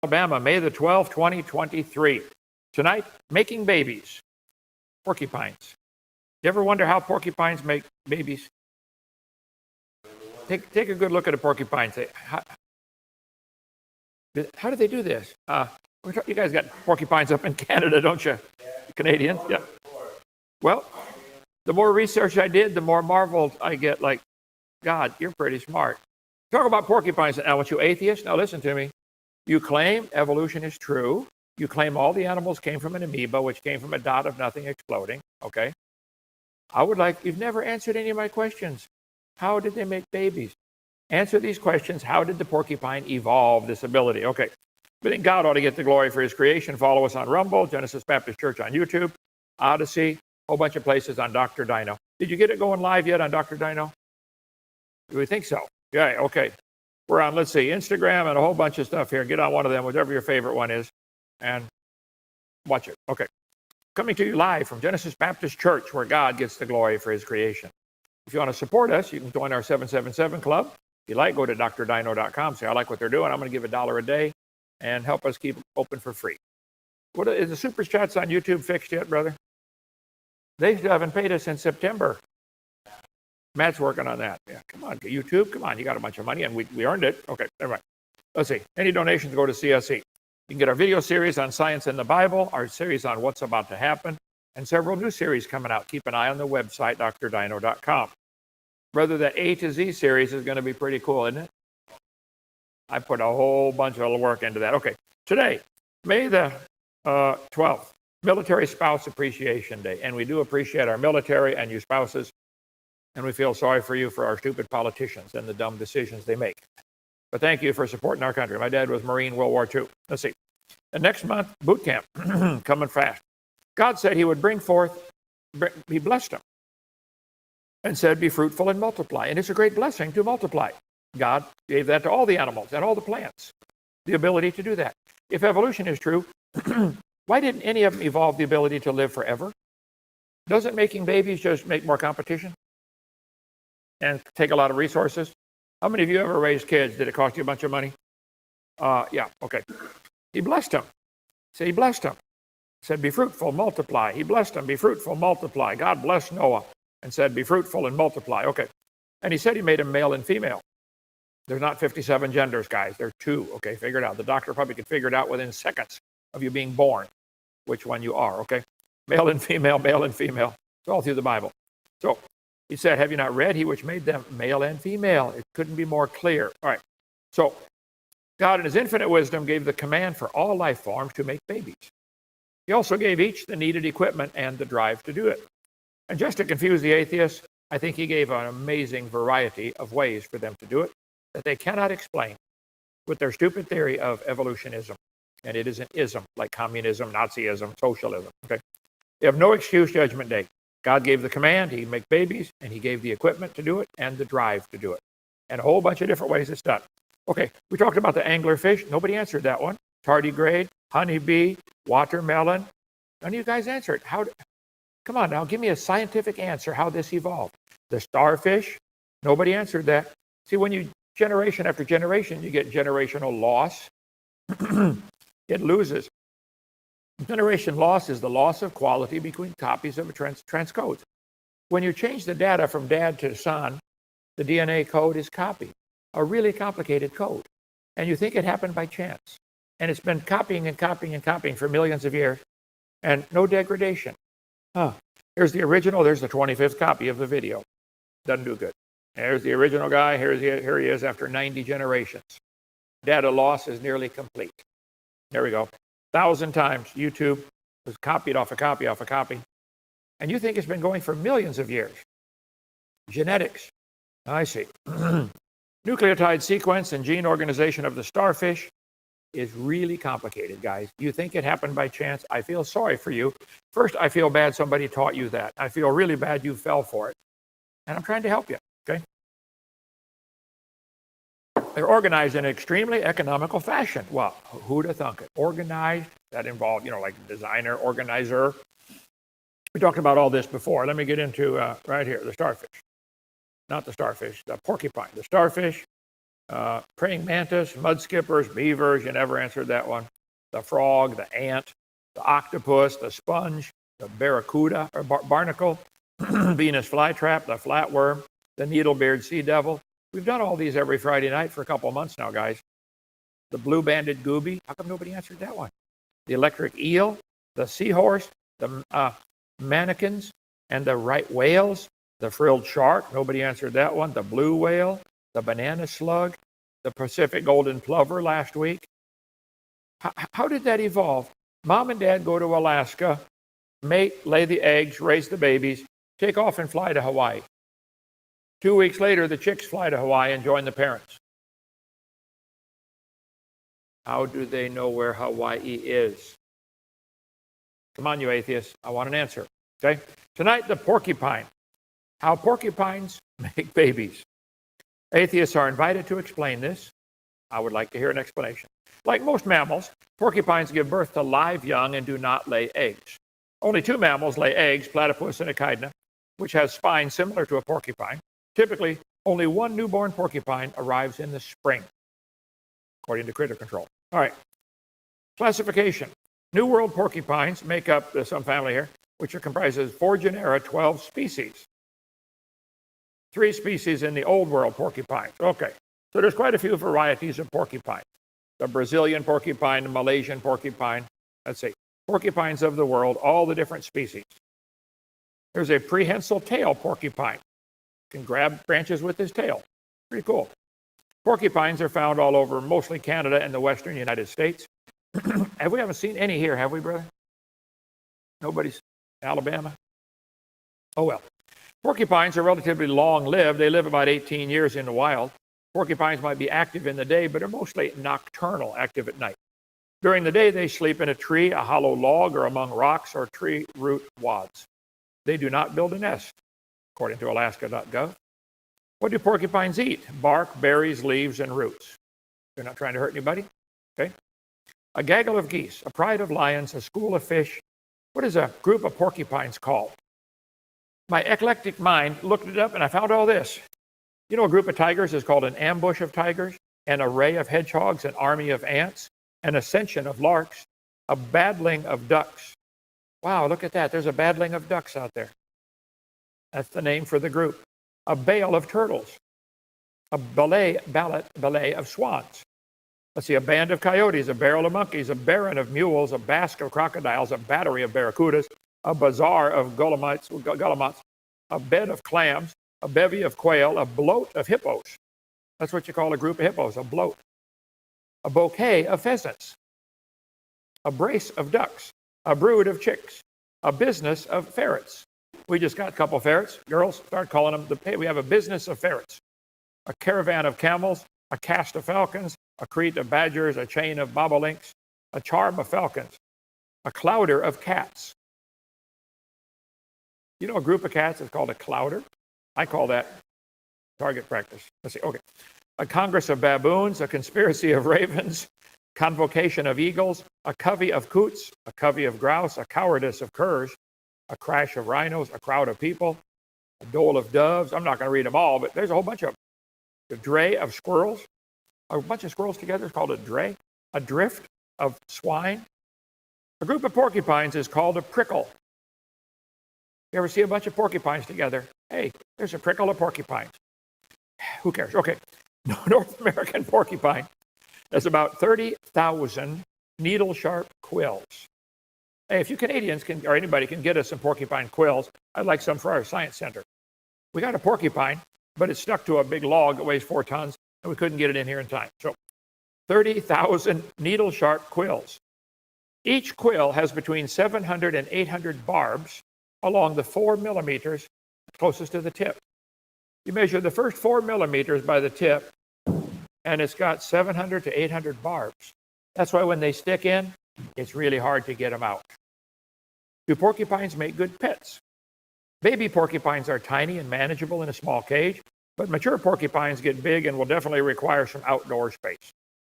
Alabama, May the 12th, 2023. Tonight, making babies. Porcupines. You ever wonder how porcupines make babies? Take a good look at a porcupine. Say, how do they do this? You guys got porcupines up in Canada, don't you? Canadians? Yeah. Well, the more research I did, the more marveled I get. Like, God, you're pretty smart. Talk about porcupines. Now, what you atheists, now listen to me. You claim evolution is true. You claim all the animals came from an amoeba, which came from a dot of nothing exploding. Okay. You've never answered any of my questions. How did they make babies? Answer these questions. How did the porcupine evolve this ability? Okay. But then God ought to get the glory for his creation. Follow us on Rumble, Genesis Baptist Church on YouTube, Odyssey, a whole bunch of places on Dr. Dino. Did you get it going live yet on Dr. Dino? Do we think so? Yeah, okay. We're on, let's see, Instagram and a whole bunch of stuff here. Get on one of them, whichever your favorite one is, and watch it. Okay. Coming to you live from Genesis Baptist Church, where God gets the glory for his creation. If you want to support us, you can join our 777 Club. If you like, go to drdino.com. Say, I like what they're doing. I'm going to give $1 a day and help us keep open for free. What is the super chats on YouTube fixed yet, brother? They still haven't paid us since September. Matt's working on that. Yeah, come on, YouTube. Come on, you got a bunch of money, and we earned it. Okay, never mind. Let's see. Any donations go to CSE. You can get our video series on science and the Bible, our series on what's about to happen, and several new series coming out. Keep an eye on the website, drdino.com. Brother, that A to Z series is going to be pretty cool, isn't it? I put a whole bunch of work into that. Okay, today, May the 12th, Military Spouse Appreciation Day, and we do appreciate our military and you spouses. And we feel sorry for you for our stupid politicians and the dumb decisions they make. But thank you for supporting our country. My dad was Marine, World War II. Let's see. And next month, boot camp, coming fast. God said he would bring forth, he blessed them, and said, be fruitful and multiply. And it's a great blessing to multiply. God gave that to all the animals and all the plants, the ability to do that. If evolution is true, why didn't any of them evolve the ability to live forever? Doesn't making babies just make more competition? And take a lot of resources. How many of you ever raised kids? Did it cost you a bunch of money? Yeah, okay. He blessed them. So he blessed them. He said, be fruitful, multiply. He blessed them, be fruitful, multiply. God blessed Noah and said, be fruitful and multiply. Okay. And he said he made them male and female. There's not 57 genders, guys. There are 2. Okay, figure it out. The doctor probably could figure it out within seconds of you being born, which one you are, okay? Male and female, male and female. It's all through the Bible. So, he said, have you not read? He which made them male and female. It couldn't be more clear. All right. So God in his infinite wisdom gave the command for all life forms to make babies. He also gave each the needed equipment and the drive to do it. And just to confuse the atheists, I think he gave an amazing variety of ways for them to do it that they cannot explain with their stupid theory of evolutionism. And it is an ism, like communism, Nazism, socialism. Okay. They have no excuse judgment day. God gave the command, he'd make babies, and he gave the equipment to do it and the drive to do it. And a whole bunch of different ways it's done. Okay, we talked about the anglerfish. Nobody answered that one. Tardigrade, honeybee, watermelon. None of you guys answered. Come on now, give me a scientific answer how this evolved. The starfish, nobody answered that. See, when you, generation after generation, you get generational loss. It loses. Generation loss is the loss of quality between copies of a transcodes. When you change the data from dad to son, the DNA code is copied, a really complicated code. And you think it happened by chance. And it's been copying and copying and copying for millions of years, and no degradation. Here's the original, there's the 25th copy of the video. Doesn't do good. There's the original guy, here he is after 90 generations. Data loss is nearly complete. There we go. 1,000 times YouTube was copied off a copy off a copy. And you think it's been going for millions of years. Genetics. I see. Nucleotide sequence and gene organization of the starfish is really complicated, guys. You think it happened by chance? I feel sorry for you. First, I feel bad somebody taught you that. I feel really bad you fell for it. And I'm trying to help you, okay? They're organized in an extremely economical fashion. Well, who'd have thunk it? Organized, that involved, like designer, organizer. We talked about all this before. Let me get into right here, the starfish. Not the starfish, the porcupine. The starfish, Praying mantis, mud skippers, beavers, you never answered that one. The frog, the ant, the octopus, the sponge, the barracuda or barnacle, Venus flytrap, the flatworm, the needle-beard sea devil. We've done all these every Friday night for a couple of months now, guys. The blue-banded gooby. How come nobody answered that one? The electric eel, the seahorse, the mannequins, and the right whales. The frilled shark. Nobody answered that one. The blue whale, the banana slug, the Pacific golden plover last week. How did that evolve? Mom and Dad go to Alaska, mate, lay the eggs, raise the babies, take off and fly to Hawaii. 2 weeks later, the chicks fly to Hawaii and join the parents. How do they know where Hawaii is? Come on, you atheists. I want an answer. Okay? Tonight, the porcupine. How porcupines make babies. Atheists are invited to explain this. I would like to hear an explanation. Like most mammals, porcupines give birth to live young and do not lay eggs. Only 2 mammals lay eggs, platypus and echidna, which has spines similar to a porcupine. Typically, only 1 newborn porcupine arrives in the spring, according to Critter Control. All right. Classification. New World porcupines make up some family here, which are comprised of 4 genera, 12 species. 3 species in the Old World porcupines. Okay. So there's quite a few varieties of porcupine. The Brazilian porcupine, the Malaysian porcupine. Let's see. Porcupines of the world, all the different species. There's a prehensile tail porcupine. Can grab branches with his tail. Pretty cool. Porcupines are found all over, mostly Canada and the western United States. We haven't seen any here, have we, brother? Nobody's Alabama? Oh, well. Porcupines are relatively long-lived. They live about 18 years in the wild. Porcupines might be active in the day, but are mostly nocturnal, active at night. During the day, they sleep in a tree, a hollow log, or among rocks or tree root wads. They do not build a nest, according to Alaska.gov. What do porcupines eat? Bark, berries, leaves, and roots. They're not trying to hurt anybody? Okay. A gaggle of geese, a pride of lions, a school of fish. What is a group of porcupines called? My eclectic mind looked it up, and I found all this. You know, a group of tigers is called an ambush of tigers, an array of hedgehogs, an army of ants, an ascension of larks, a battling of ducks. Wow, look at that. There's a battling of ducks out there. That's the name for the group. A bale of turtles, a ballet of swans. Let's see, a band of coyotes, a barrel of monkeys, a baron of mules, a basque of crocodiles, a battery of barracudas, a bazaar of guillemots, a bed of clams, a bevy of quail, a bloat of hippos. That's what you call a group of hippos, a bloat. A bouquet of pheasants, a brace of ducks, a brood of chicks, a business of ferrets. We just got a couple of ferrets. Girls, start calling them. We have a business of ferrets, a caravan of camels, a cast of falcons, a crete of badgers, a chain of bobolinks, a charm of falcons, a clouder of cats. You know, a group of cats is called a clouder. I call that target practice. Let's see. Okay. A congress of baboons, a conspiracy of ravens, convocation of eagles, a covey of coots, a covey of grouse, a cowardice of curs, a crash of rhinos, a crowd of people, a dole of doves. I'm not going to read them all, but there's a whole bunch of them. A dray of squirrels. A bunch of squirrels together is called a dray. A drift of swine. A group of porcupines is called a prickle. You ever see a bunch of porcupines together? Hey, there's a prickle of porcupines. Who cares? Okay. North American porcupine has about 30,000 needle-sharp quills. Hey, if you Canadians can, or anybody can get us some porcupine quills, I'd like some for our science center. We got a porcupine, but it's stuck to a big log that weighs 4 tons, and we couldn't get it in here in time. So 30,000 needle-sharp quills. Each quill has between 700 and 800 barbs along the 4 millimeters closest to the tip. You measure the first 4 millimeters by the tip, and it's got 700 to 800 barbs. That's why when they stick in, it's really hard to get them out. Do porcupines make good pets? Baby porcupines are tiny and manageable in a small cage, but mature porcupines get big and will definitely require some outdoor space.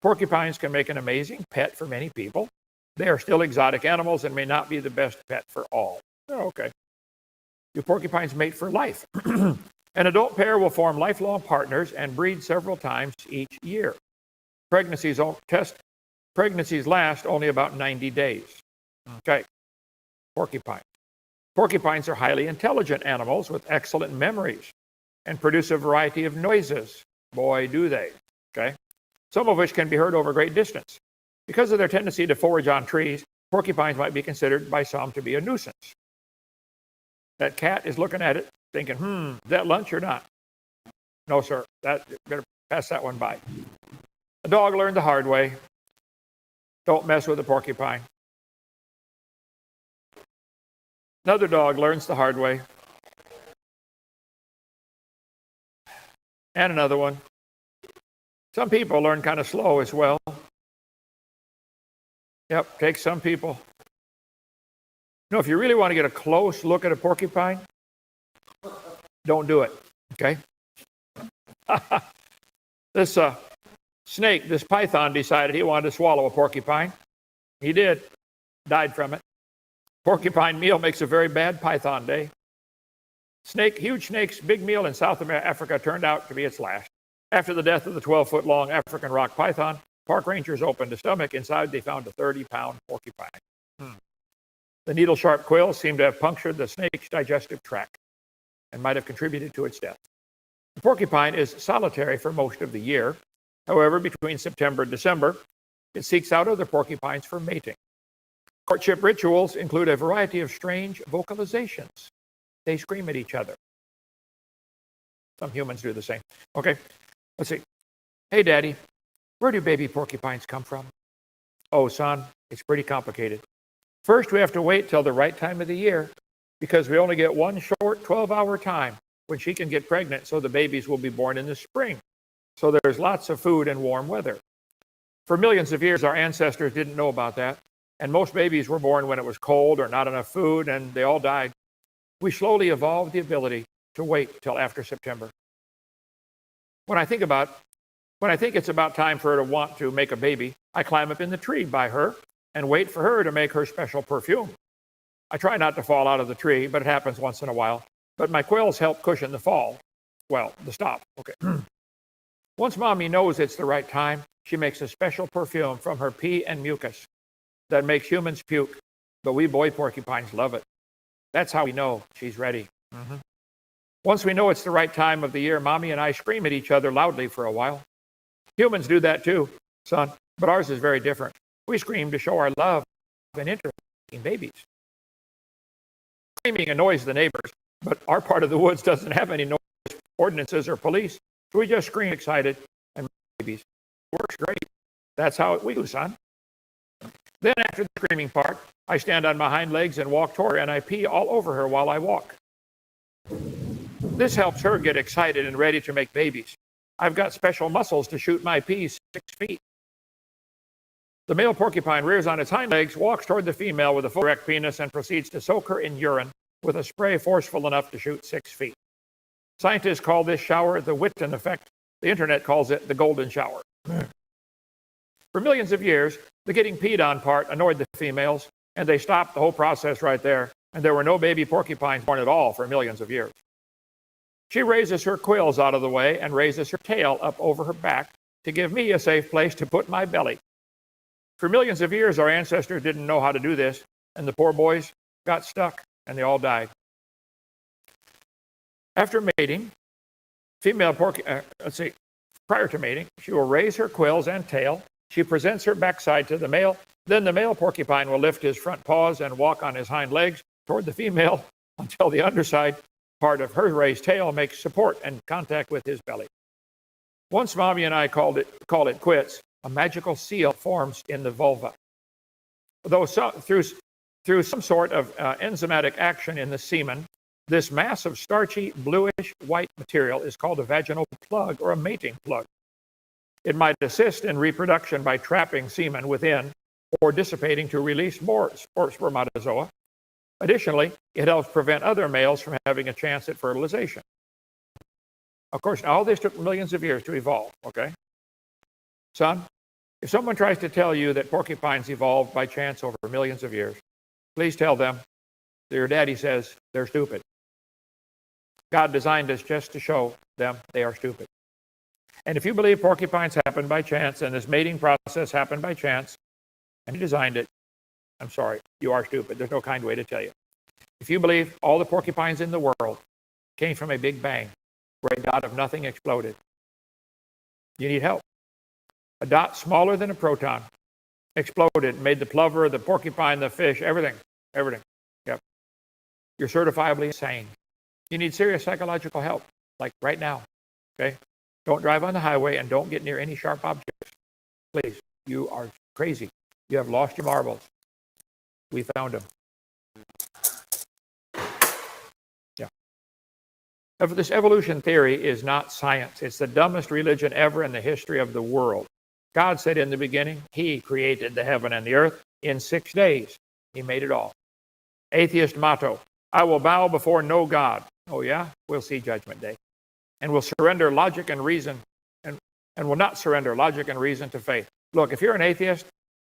Porcupines can make an amazing pet for many people. They are still exotic animals and may not be the best pet for all. Oh, okay. Do porcupines mate for life? An adult pair will form lifelong partners and breed several times each year. Pregnancies last only about 90 days. Okay, porcupines. Porcupines are highly intelligent animals with excellent memories and produce a variety of noises. Boy, do they. Okay, some of which can be heard over a great distance. Because of their tendency to forage on trees, porcupines might be considered by some to be a nuisance. That cat is looking at it, thinking, is that lunch or not? No, sir. Better pass that one by. A dog learned the hard way. Don't mess with a porcupine. Another dog learns the hard way. And another one. Some people learn kind of slow as well. Yep, takes some people. If you really want to get a close look at a porcupine, don't do it, okay? This snake, this python, decided he wanted to swallow a porcupine. He did. Died from it. Porcupine meal makes a very bad python day. Huge snake's big meal in South Africa turned out to be its last. After the death of the 12-foot-long African rock python, park rangers opened the stomach. Inside, they found a 30-pound porcupine. The needle-sharp quills seemed to have punctured the snake's digestive tract and might have contributed to its death. The porcupine is solitary for most of the year. However, between September and December, it seeks out other porcupines for mating. Courtship rituals include a variety of strange vocalizations. They scream at each other. Some humans do the same. Okay, let's see. Hey, Daddy, where do baby porcupines come from? Oh, son, it's pretty complicated. First, we have to wait till the right time of the year because we only get one short 12-hour time when she can get pregnant, so the babies will be born in the spring. So there's lots of food and warm weather. For millions of years, our ancestors didn't know about that, and most babies were born when it was cold or not enough food, and they all died. We slowly evolved the ability to wait till after September. When I think it's about time for her to want to make a baby, I climb up in the tree by her and wait for her to make her special perfume. I try not to fall out of the tree, but it happens once in a while. But my quills help cushion the fall. Well, the stop. Okay. Once Mommy knows it's the right time, she makes a special perfume from her pee and mucus that makes humans puke, but we boy porcupines love it. That's how we know she's ready. Once we know it's the right time of the year, Mommy and I scream at each other loudly for a while. Humans do that too, son, but ours is very different. We scream to show our love and interest in babies. Screaming annoys the neighbors, but our part of the woods doesn't have any noise ordinances or police, so we just scream excited and make babies. It works great. That's how we do, son. Then after the screaming part, I stand on my hind legs and walk toward her, and I pee all over her while I walk. This helps her get excited and ready to make babies. I've got special muscles to shoot my peas 6 feet. The male porcupine rears on its hind legs, walks toward the female with a full erect penis, and proceeds to soak her in urine with a spray forceful enough to shoot 6 feet. Scientists call this shower the Whitton effect. The internet calls it the golden shower. For millions of years, the getting peed on part annoyed the females, and they stopped the whole process right there, and there were no baby porcupines born at all for millions of years. She raises her quills out of the way and raises her tail up over her back to give me a safe place to put my belly. For millions of years, our ancestors didn't know how to do this, and the poor boys got stuck, and they all died. After mating, prior to mating, she will raise her quills and tail. She presents her backside to the male. Then the male porcupine will lift his front paws and walk on his hind legs toward the female until the underside part of her raised tail makes support and contact with his belly. Once Mommy and I called it quits, a magical seal forms in the vulva. Though through some sort of enzymatic action in the semen, this mass of starchy, bluish white material is called a vaginal plug or a mating plug. It might assist in reproduction by trapping semen within or dissipating to release more spermatozoa. Additionally, it helps prevent other males from having a chance at fertilization. Of course, all this took millions of years to evolve, okay? Son, if someone tries to tell you that porcupines evolved by chance over millions of years, please tell them that your daddy says they're stupid. God designed us just to show them they are stupid. And if you believe porcupines happened by chance and this mating process happened by chance, and He designed it, I'm sorry, you are stupid. There's no kind way to tell you. If you believe all the porcupines in the world came from a big bang, where a dot of nothing exploded, you need help. A dot smaller than a proton exploded, made the plover, the porcupine, the fish, everything. Yep. You're certifiably insane. You need serious psychological help, like right now. Okay? Don't drive on the highway and don't get near any sharp objects. Please, you are crazy. You have lost your marbles. We found them. Yeah. This evolution theory is not science. It's the dumbest religion ever in the history of the world. God said in the beginning, He created the heaven and the earth in 6 days. He made it all. Atheist motto, I will bow before no God. Oh yeah? We'll see Judgment Day. And will surrender logic and reason, and will not surrender logic and reason to faith. Look, if you're an atheist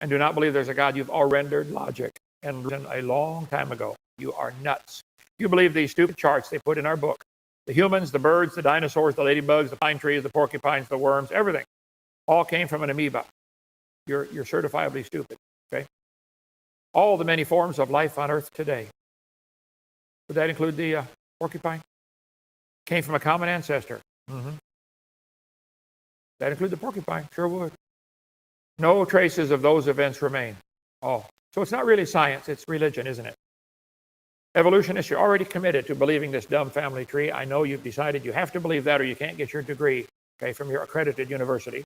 and do not believe there's a God, you've all rendered logic and reason a long time ago. You are nuts. You believe these stupid charts they put in our book. The humans, the birds, the dinosaurs, the ladybugs, the pine trees, the porcupines, the worms, everything, all came from an amoeba. You're certifiably stupid, okay? All the many forms of life on Earth today. Would that include the porcupine? Came from a common ancestor. That include the porcupine? Sure would. No traces of those events remain. Oh, so it's not really science, it's religion, isn't it? Evolutionists, you're already committed to believing this dumb family tree. I know you've decided you have to believe that or you can't get your degree, okay, from your accredited university.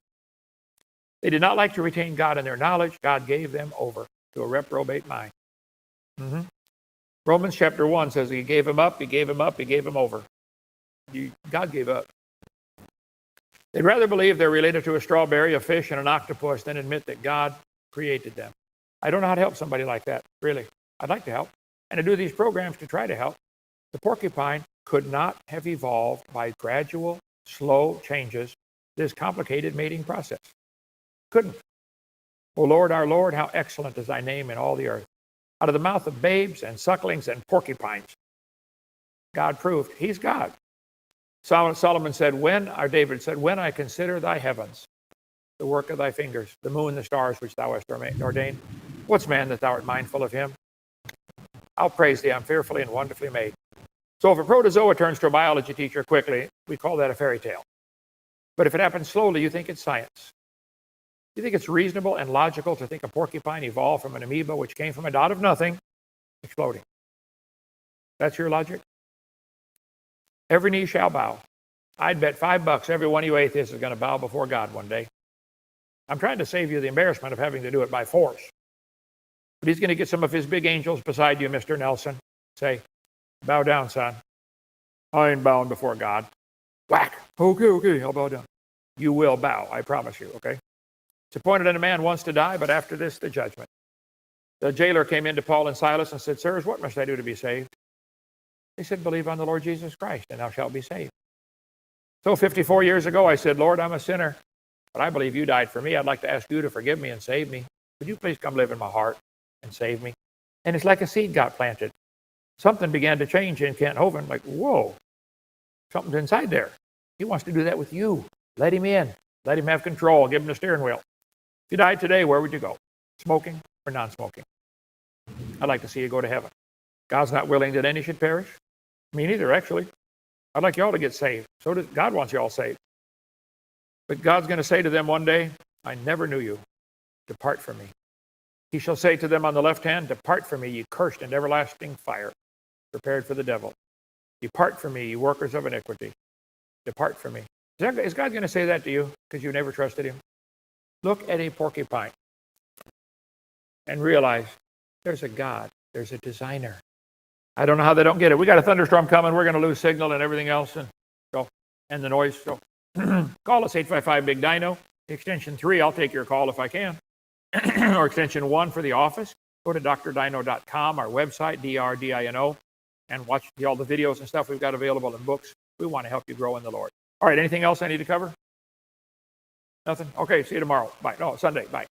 They did not like to retain God in their knowledge. God gave them over to a reprobate mind. Romans chapter 1 says He gave him up, He gave him up, He gave him over. God gave up. They'd rather believe they're related to a strawberry, a fish, and an octopus than admit that God created them. I don't know how to help somebody like that, really. I'd like to help. And I do these programs to try to help. The porcupine could not have evolved by gradual, slow changes this complicated mating process. Couldn't. O Lord, our Lord, how excellent is Thy name in all the earth. Out of the mouth of babes and sucklings and porcupines, God proved He's God. Solomon said, David said, when I consider Thy heavens, the work of Thy fingers, the moon, the stars which Thou hast ordained, what's man that Thou art mindful of him? I'll praise Thee, I'm fearfully and wonderfully made. So if a protozoa turns to a biology teacher quickly, we call that a fairy tale. But if it happens slowly, you think it's science. You think it's reasonable and logical to think a porcupine evolved from an amoeba which came from a dot of nothing exploding. That's your logic? Every knee shall bow. I'd bet $5 every one of you atheists is going to bow before God one day. I'm trying to save you the embarrassment of having to do it by force. But He's going to get some of His big angels beside you, Mr. Nelson. Say, bow down, son. I ain't bowing before God. Whack. Okay, I'll bow down. You will bow, I promise you, okay? It's appointed that a man wants to die, but after this, the judgment. The jailer came in to Paul and Silas and said, Sirs, what must I do to be saved? They said, believe on the Lord Jesus Christ, and thou shalt be saved. So 54 years ago, I said, Lord, I'm a sinner, but I believe You died for me. I'd like to ask You to forgive me and save me. Would You please come live in my heart and save me? And it's like a seed got planted. Something began to change in Kent Hovind, like, whoa, something's inside there. He wants to do that with you. Let Him in. Let Him have control. Give Him the steering wheel. If you died today, where would you go? Smoking or non-smoking? I'd like to see you go to heaven. God's not willing that any should perish. Me neither, actually. I'd like you all to get saved. So does God wants you all saved. But God's going to say to them one day, I never knew you. Depart from me. He shall say to them on the left hand, depart from me, ye cursed and everlasting fire, prepared for the devil. Depart from me, ye workers of iniquity. Depart from me. Is God going to say that to you because you never trusted Him? Look at a porcupine and realize there's a God. There's a designer. I don't know how they don't get it. We got a thunderstorm coming. We're going to lose signal and everything else, and the noise. So call us 855-BIG-DINO. Extension 3, I'll take your call if I can. Or extension 1 for the office. Go to drdino.com, our website, DRDINO, and watch all the videos and stuff we've got available in books. We want to help you grow in the Lord. All right, anything else I need to cover? Nothing? Okay, see you tomorrow. Bye. No, Sunday. Bye.